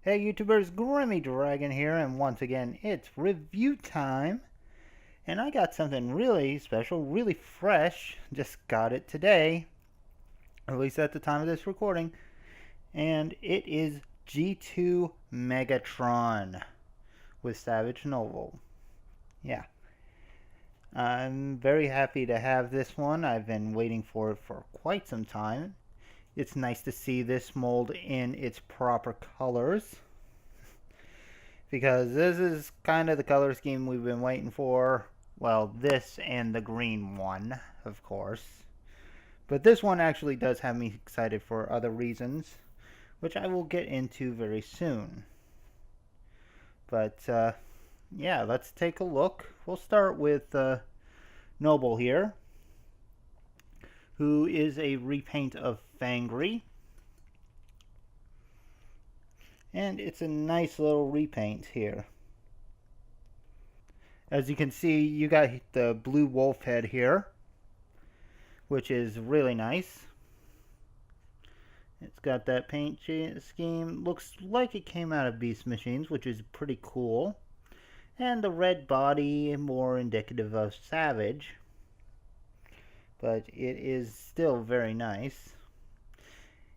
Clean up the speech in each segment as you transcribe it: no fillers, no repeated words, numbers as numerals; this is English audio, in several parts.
Hey YouTubers, Grimmy Dragon here, and once again it's review time. And I got something really special, really fresh, just got it today, at least at the time of this recording, and it is G2 Megatron with Savage Novel. Yeah, I'm very happy to have this one. I've been waiting for it for quite some time. It's nice to see this mold in its proper colors, because this is kind of the color scheme we've been waiting for. Well, this and the green one, of course. But this one actually does have me excited for other reasons, which I will get into very soon. But yeah, let's take a look. We'll start with Noble here, who is a repaint of Fangry. And it's a nice little repaint here. As you can see, you got the blue wolf head here, which is really nice. It's got that paint scheme. Looks like it came out of Beast Machines, which is pretty cool. And the red body, more indicative of Savage. But it is still very nice.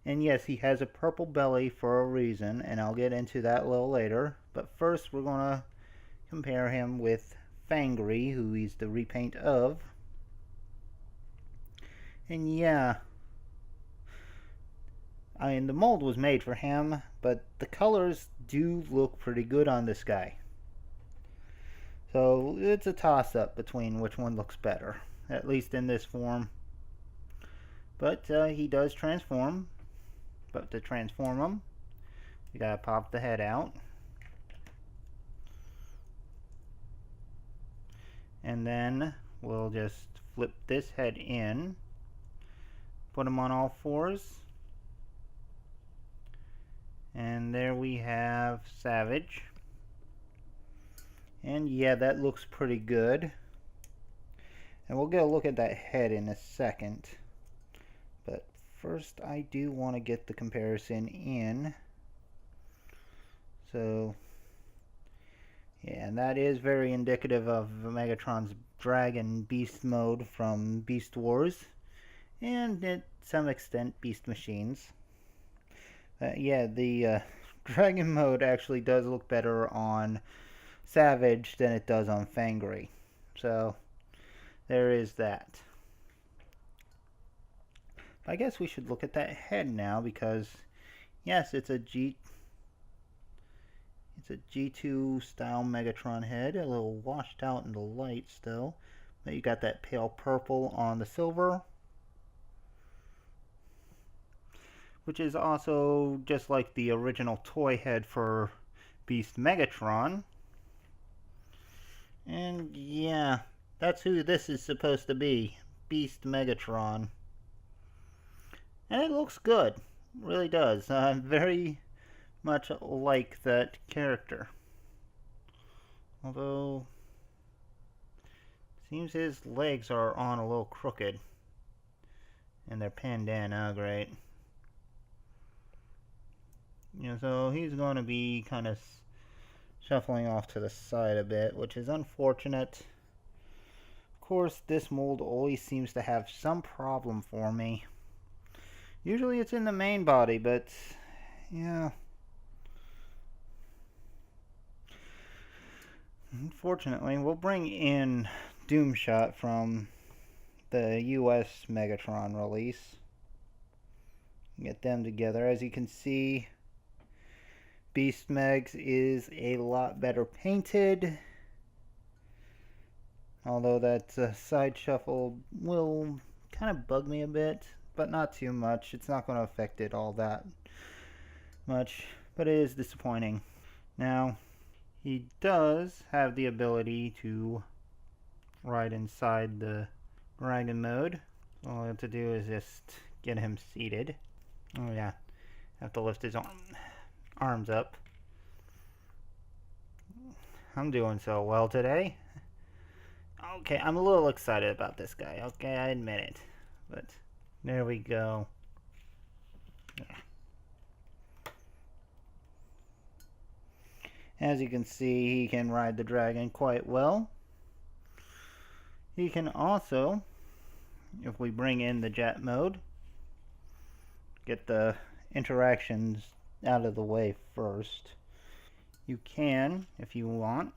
And yes, he has a purple belly for a reason, and I'll get into that a little later. But first, we're going to compare him with Fangry, who he's the repaint of. And yeah, I mean, the mold was made for him, but the colors do look pretty good on this guy. So it's a toss-up between which one looks better, at least in this form. But he does transform. But to transform him, you gotta pop the head out. And then we'll just flip this head in, put him on all fours, and there we have Savage. And yeah, that looks pretty good. And we'll get a look at that head in a second. But first I do want to get the comparison in. So yeah, and that is very indicative of Megatron's Dragon Beast mode from Beast Wars, and to some extent Beast Machines. Yeah, the Dragon mode actually does look better on Savage than it does on Fangry. So there is that. I guess we should look at that head now, because yes, it's a G2 style Megatron head, a little washed out in the light still. But you got that pale purple on the silver, which is also just like the original toy head for Beast Megatron. And yeah, that's who this is supposed to be, Beast Megatron. And it looks good, it really does. Very much like that character. Although, seems his legs are on a little crooked. And they're pinned in, oh great. Yeah, so he's going to be kind of shuffling off to the side a bit, which is unfortunate. Of course, this mold always seems to have some problem for me. Usually it's in the main body, but yeah. Unfortunately, we'll bring in Doomshot from the US Megatron release. Get them together. As you can see, Beast Megs is a lot better painted. Although that side shuffle will kind of bug me a bit, but not too much. It's not going to affect it all that much, but it is disappointing. Now, he does have the ability to ride inside the Dragon mode. All I have to do is just get him seated. Oh yeah, have to lift his arms up. I'm doing so well today. Okay, I'm a little excited about this guy. Okay, I admit it. But there we go. Yeah. As you can see, he can ride the dragon quite well. He can also, if we bring in the jet mode, get the interactions out of the way first. You can, if you want,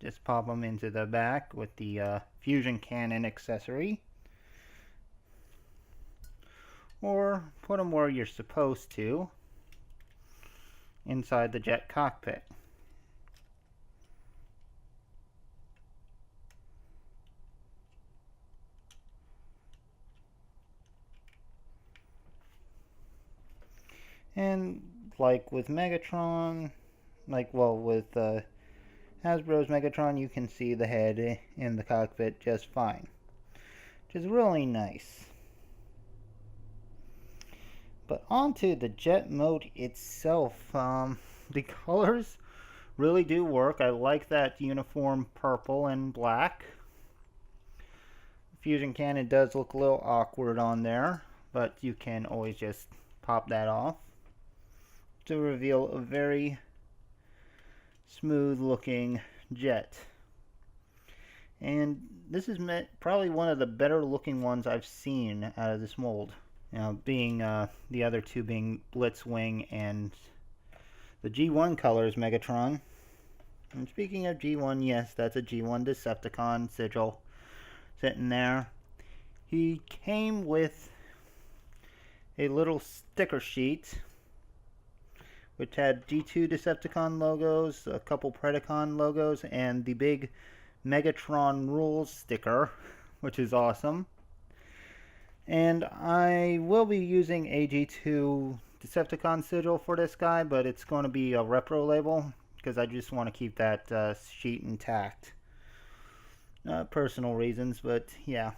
just pop them into the back with the fusion cannon accessory. Or put them where you're supposed to, inside the jet cockpit. And like with Megatron, with Hasbro's Megatron, you can see the head in the cockpit just fine, which is really nice. But onto the jet mode itself, the colors really do work. I like that uniform purple and black. Fusion cannon does look a little awkward on there, but you can always just pop that off to reveal a very smooth looking jet. And this is probably one of the better looking ones I've seen out of this mold. Being the other two being Blitzwing and the G1 colors Megatron. And speaking of G1, yes, that's a G1 Decepticon sigil sitting there. He came with a little sticker sheet which had G2 Decepticon logos, a couple Predacon logos, and the big Megatron Rules sticker, which is awesome. And I will be using a G2 Decepticon sigil for this guy, but it's going to be a repro label because I just want to keep that sheet intact. Personal reasons, but yeah.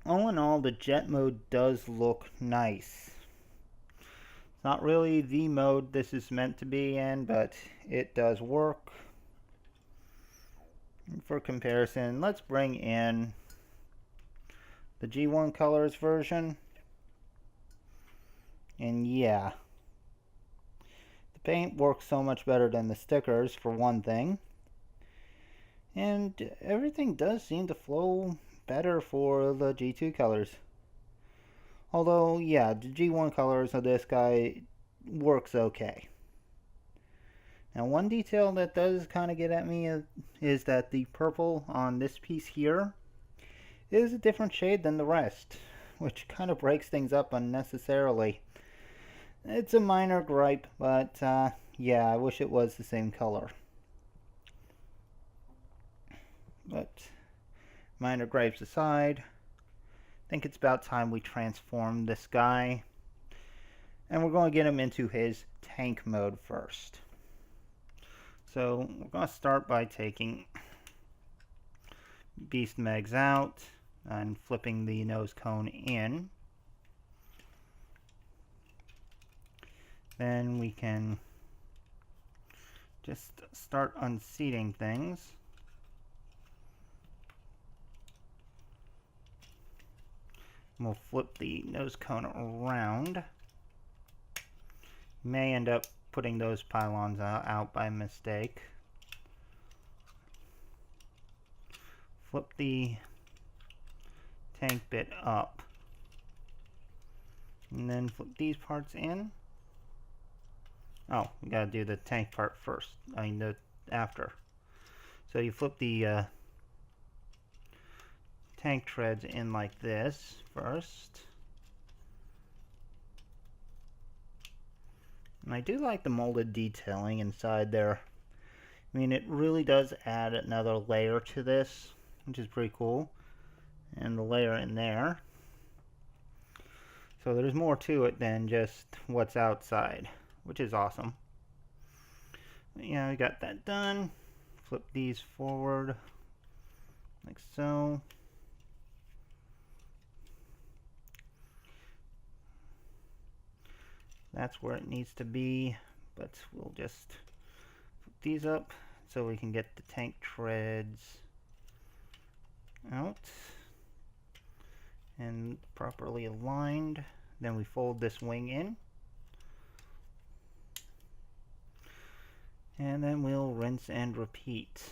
All in all, the jet mode does look nice. It's not really the mode this is meant to be in, but it does work. For comparison, let's bring in the G1 colors version. And yeah, the paint works so much better than the stickers, for one thing. And everything does seem to flow better for the G2 colors. Although, yeah, the G1 colors of this guy works okay. Now, one detail that does kind of get at me is that the purple on this piece here is a different shade than the rest, which kind of breaks things up unnecessarily. It's a minor gripe, but yeah, I wish it was the same color. But minor gripes aside, I think it's about time we transform this guy. And we're going to get him into his tank mode first. So we're going to start by taking Beast Megs out and flipping the nose cone in. Then we can just start unseating things. We'll flip the nose cone around. May end up putting those pylons out by mistake. Flip the tank bit up. And then flip these parts in. Oh, we gotta do the tank part first. I mean, after. So you flip the tank treads in like this first. And I do like the molded detailing inside there. I mean, it really does add another layer to this, which is pretty cool. And the layer in there. So there's more to it than just what's outside, which is awesome. Yeah, we got that done. Flip these forward, like so. That's where it needs to be, but we'll just put these up so we can get the tank treads out and properly aligned. Then we fold this wing in. And then we'll rinse and repeat.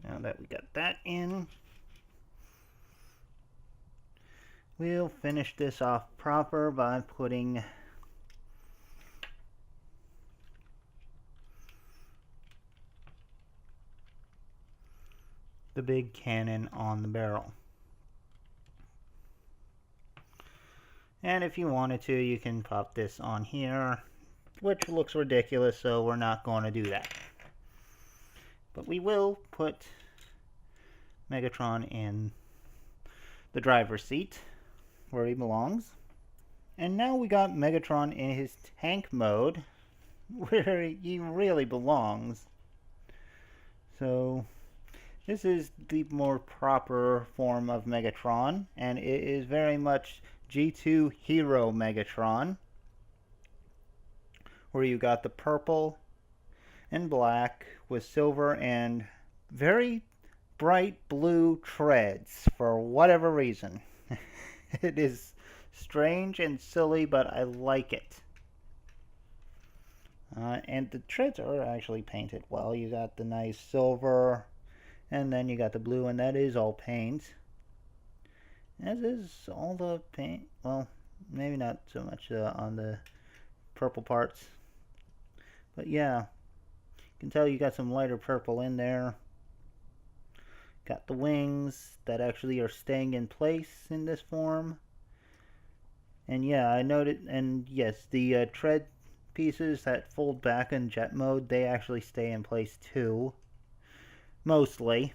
Now that we got that in, we'll finish this off proper by putting the big cannon on the barrel. And if you wanted to, you can pop this on here, which looks ridiculous, so we're not going to do that. But we will put Megatron in the driver's seat, where he belongs. And now we got Megatron in his tank mode, where he really belongs. So this is the more proper form of Megatron, and it is very much G2 Hero Megatron, where you got the purple and black with silver and very bright blue treads for whatever reason. It is strange and silly, but I like it. And the treads are actually painted well. You got the nice silver, and then you got the blue, and that is all paint. As is all the paint. Well, maybe not so much on the purple parts. But yeah, you can tell you got some lighter purple in there. Got the wings that actually are staying in place in this form. And yeah, I noted, and yes, the tread pieces that fold back in jet mode, they actually stay in place too. Mostly.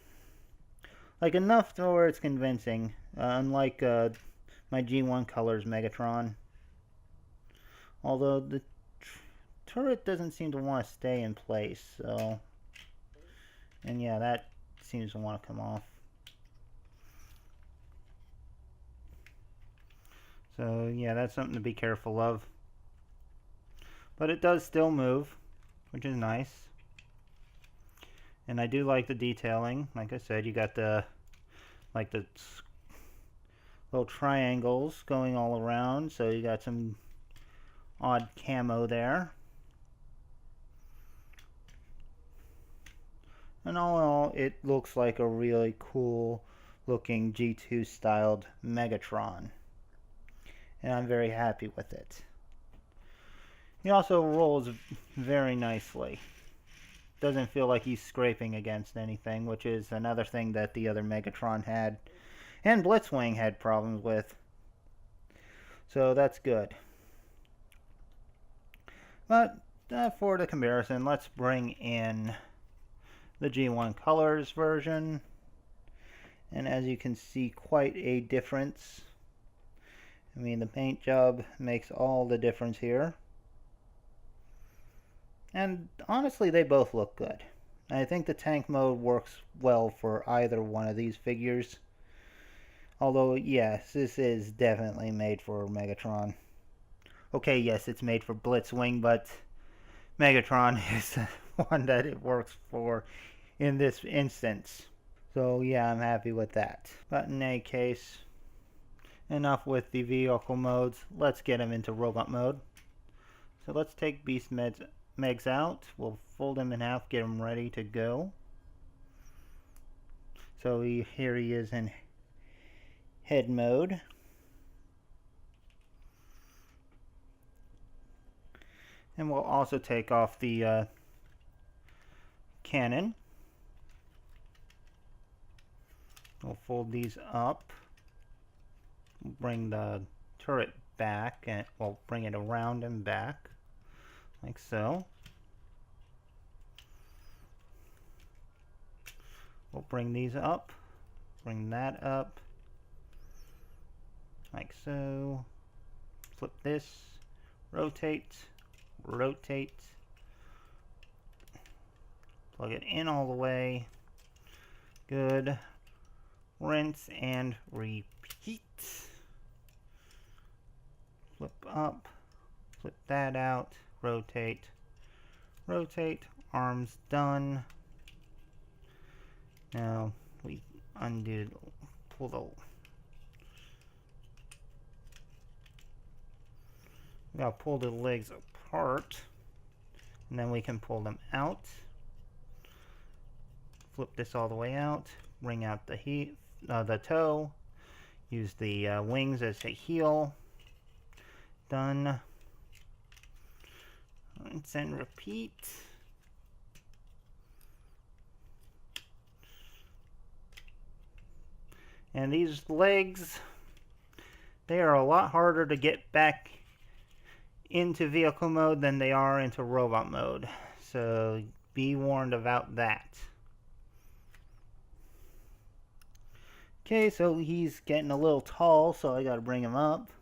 Like enough to where it's convincing, unlike my G1 Colors Megatron. Although the turret doesn't seem to want to stay in place, so... And yeah, that seems to want to come off. So yeah, that's something to be careful of. But it does still move, which is nice. And I do like the detailing. Like I said, you got the little triangles going all around, so you got some odd camo there. And all in all, it looks like a really cool looking G2 styled Megatron. And I'm very happy with it. He also rolls very nicely. Doesn't feel like he's scraping against anything, which is another thing that the other Megatron had, and Blitzwing had problems with. So that's good. But for the comparison, let's bring in the G1 Colors version. And as you can see, quite a difference. I mean, the paint job makes all the difference here. And honestly, they both look good. I think the tank mode works well for either one of these figures. Although, yes, this is definitely made for Megatron. Okay, yes, it's made for Blitzwing, but Megatron is the one that it works for in this instance. So yeah, I'm happy with that. But in any case, enough with the vehicle modes. Let's get him into robot mode. So let's take Beast Megs out. We'll fold him in half, get him ready to go. So here he is in head mode. And we'll also take off the cannon. We'll fold these up. Bring the turret back, and we'll bring it around and back, like so. We'll bring these up, bring that up, like so. Flip this, rotate, rotate, plug it in all the way. Good. Rinse and repeat. Flip up, flip that out, rotate, rotate, arms done. Now we undo, pull the, now pull the legs apart, and then we can pull them out. Flip this all the way out, bring out the toe, use the wings as a heel. Done. Rinse and repeat. And these legs, they are a lot harder to get back into vehicle mode than they are into robot mode. So be warned about that. Okay, so he's getting a little tall, so I gotta bring him up.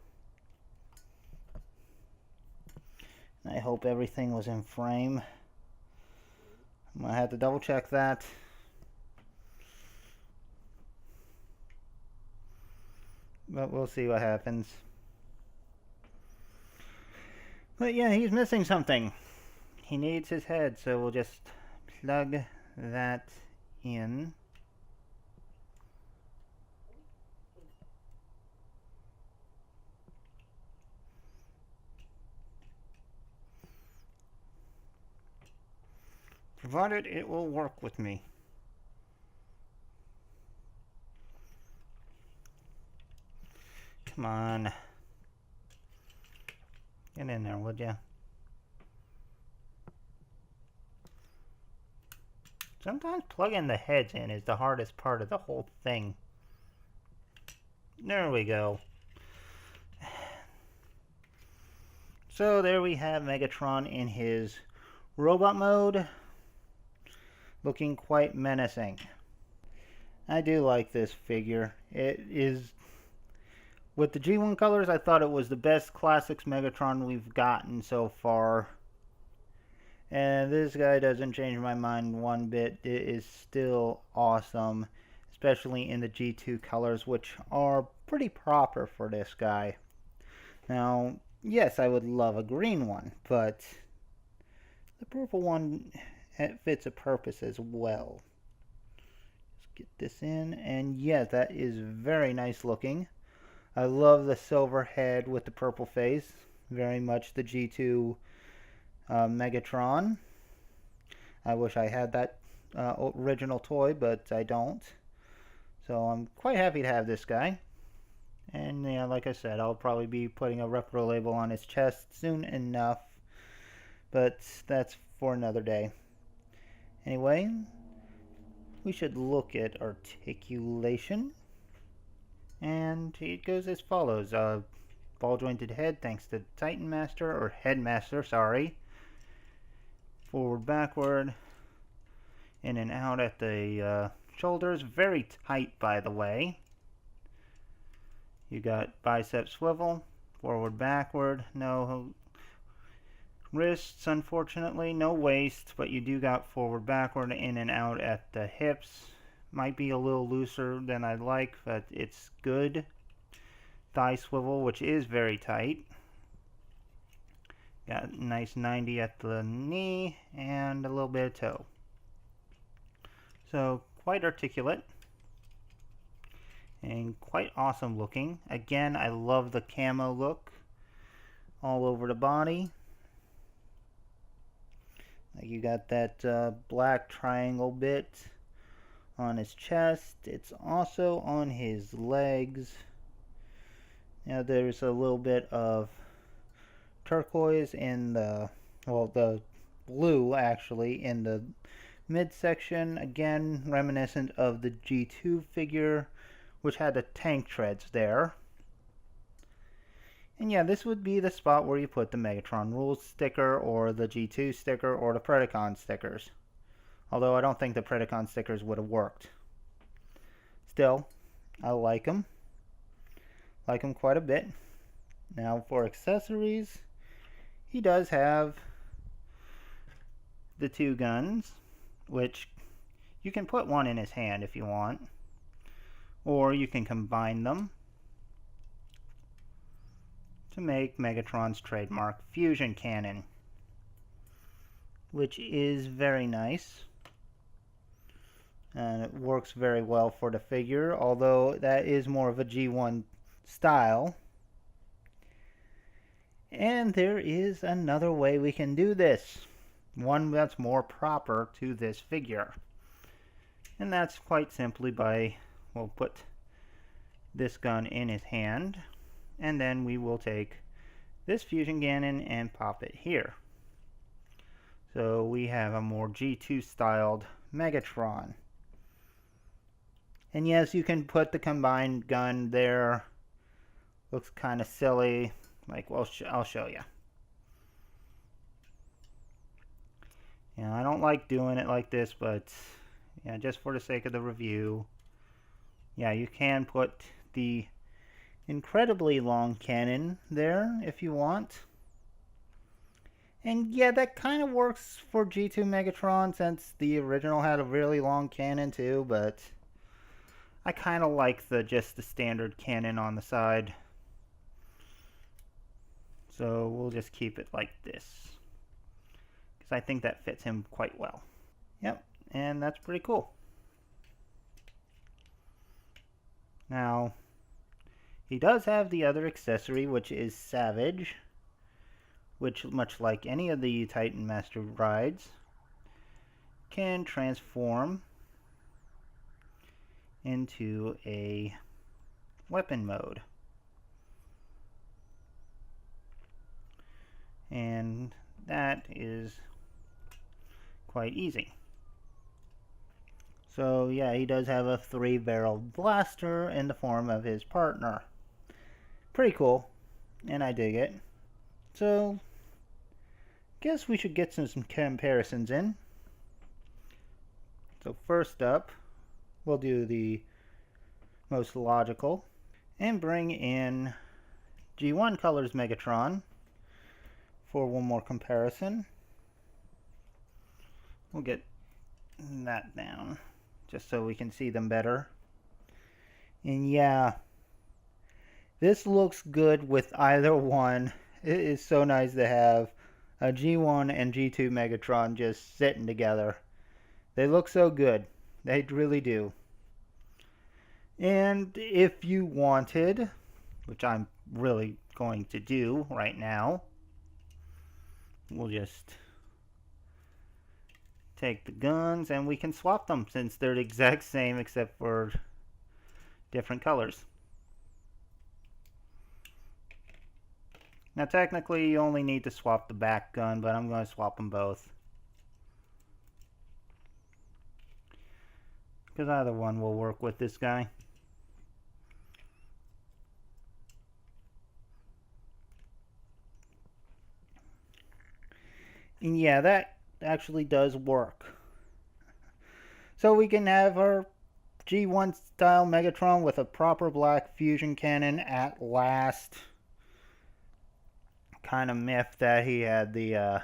I hope everything was in frame. I'm gonna have to double check that. But we'll see what happens. But yeah, he's missing something. He needs his head, so we'll just plug that in. Provided it will work with me. Come on. Get in there, would ya? Sometimes plugging the heads in is the hardest part of the whole thing. There we go. So there we have Megatron in his robot mode, looking quite menacing. I do like this figure. It is, with the G1 colors, I thought it was the best Classics Megatron we've gotten so far. And this guy doesn't change my mind one bit. It is still awesome, especially in the G2 colors, which are pretty proper for this guy. Now, yes, I would love a green one, but the purple one, it fits a purpose as well. Let's get this in, and yeah, that is very nice looking. I love the silver head with the purple face, very much the G2 Megatron. I wish I had that original toy, but I don't. So I'm quite happy to have this guy. And yeah, like I said, I'll probably be putting a repro label on his chest soon enough. But that's for another day. Anyway, we should look at articulation. And it goes as follows. Ball jointed head thanks to Titan Master, or Headmaster, sorry. Forward, backward, in and out at the shoulders. Very tight, by the way. You got bicep swivel, forward, backward. No wrists, unfortunately. No waist, but you do got forward, backward, in and out at the hips. Might be a little looser than I'd like, but it's good. Thigh swivel, which is very tight. Got a nice 90 at the knee and a little bit of toe. So quite articulate and quite awesome looking. Again, I love the camo look all over the body. Like you got that black triangle bit on his chest. It's also on his legs. Now there's a little bit of turquoise in the, well, the blue actually in the midsection, again reminiscent of the G2 figure, which had the tank treads there. And yeah, this would be the spot where you put the Megatron Rules sticker, or the G2 sticker, or the Predacon stickers. Although I don't think the Predacon stickers would have worked. Still, I like them. Like them quite a bit. Now for accessories, he does have the two guns, which you can put one in his hand if you want, or you can combine them to make Megatron's trademark fusion cannon. which is very nice. And it works very well for the figure, although that is more of a G1 style. And there is another way we can do this, one that's more proper to this figure. And that's quite simply by, we'll put this gun in his hand, and then we will take this fusion cannon and pop it here. So we have a more G2 styled Megatron. And yes, you can put the combined gun there. Looks kind of silly. Like, well, I'll show you. Yeah, I don't like doing it like this, but yeah, just for the sake of the review. Yeah, you can put the incredibly long cannon there if you want. And yeah, that kind of works for G2 Megatron since the original had a really long cannon too, but I kind of like just the standard cannon on the side. So we'll just keep it like this, because I think that fits him quite well. Yep, and that's pretty cool. Now, he does have the other accessory, which is Savage, which, much like any of the Titan Master rides, can transform into a weapon mode. And that is quite easy. So yeah, he does have a 3-barreled blaster in the form of his partner. Pretty cool, and I dig it. So, guess we should get some comparisons in. So first up, we'll do the most logical and bring in G1 Colors Megatron for one more comparison. We'll get that down just so we can see them better. And yeah, this looks good with either one. It is so nice to have a G1 and G2 Megatron just sitting together. They look so good. They really do. And if you wanted, which I'm really going to do right now, we'll just take the guns and we can swap them since they're the exact same except for different colors. Now technically you only need to swap the back gun, but I'm going to swap them both, because either one will work with this guy. And yeah, that actually does work. So we can have our G1 style Megatron with a proper black fusion cannon at last. Kind of miffed that he had the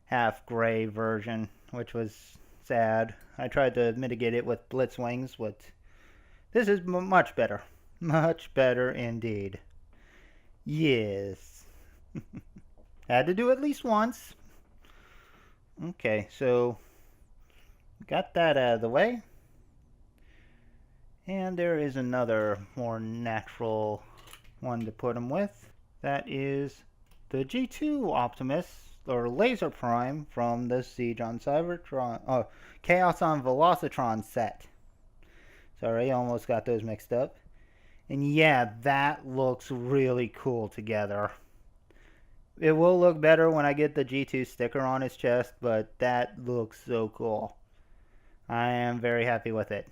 half gray version, which was sad. I tried to mitigate it with Blitzwings, but this is much better. Much better indeed. Yes. Had to do at least once. Okay, so got that out of the way. And there is another more natural one to put him with. That is the G2 Optimus, or Laser Prime, from the Siege on Cybertron, Chaos on Velocitron set. Sorry, I almost got those mixed up. And yeah, that looks really cool together. It will look better when I get the G2 sticker on his chest, but that looks so cool. I am very happy with it.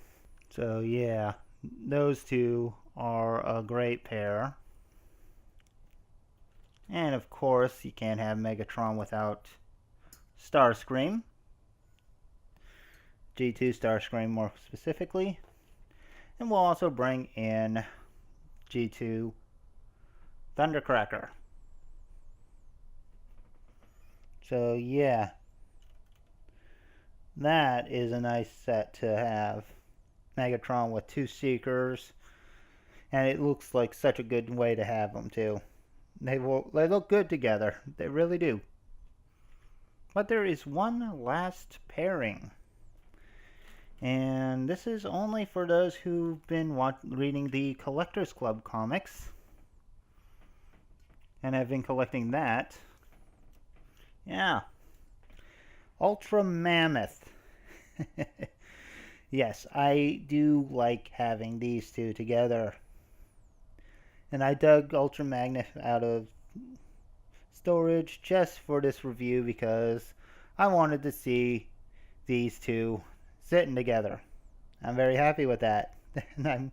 So yeah, those two are a great pair. And of course, you can't have Megatron without Starscream. G2 Starscream more specifically. And we'll also bring in G2 Thundercracker. So yeah, that is a nice set to have. Megatron with 2 Seekers, and it looks like such a good way to have them too. They look good together. They really do. But there is one last pairing. And this is only for those who've been reading the Collectors Club comics. And I've been collecting that. Yeah. Ultra Mammoth. Yes, I do like having these two together. And I dug Ultra Mammoth out of storage just for this review because I wanted to see these two sitting together. I'm very happy with that. And I'm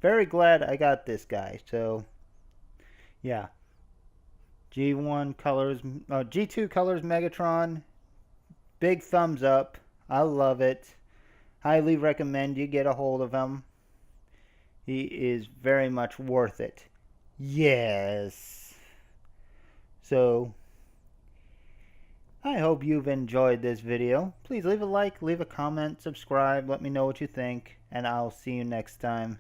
very glad I got this guy. So, yeah. G2 colors Megatron. Big thumbs up. I love it. Highly recommend you get a hold of him. He is very much worth it. Yes. So, I hope you've enjoyed this video. Please leave a like, leave a comment, subscribe, let me know what you think, and I'll see you next time.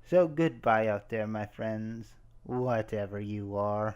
So goodbye out there, my friends. Whatever you are.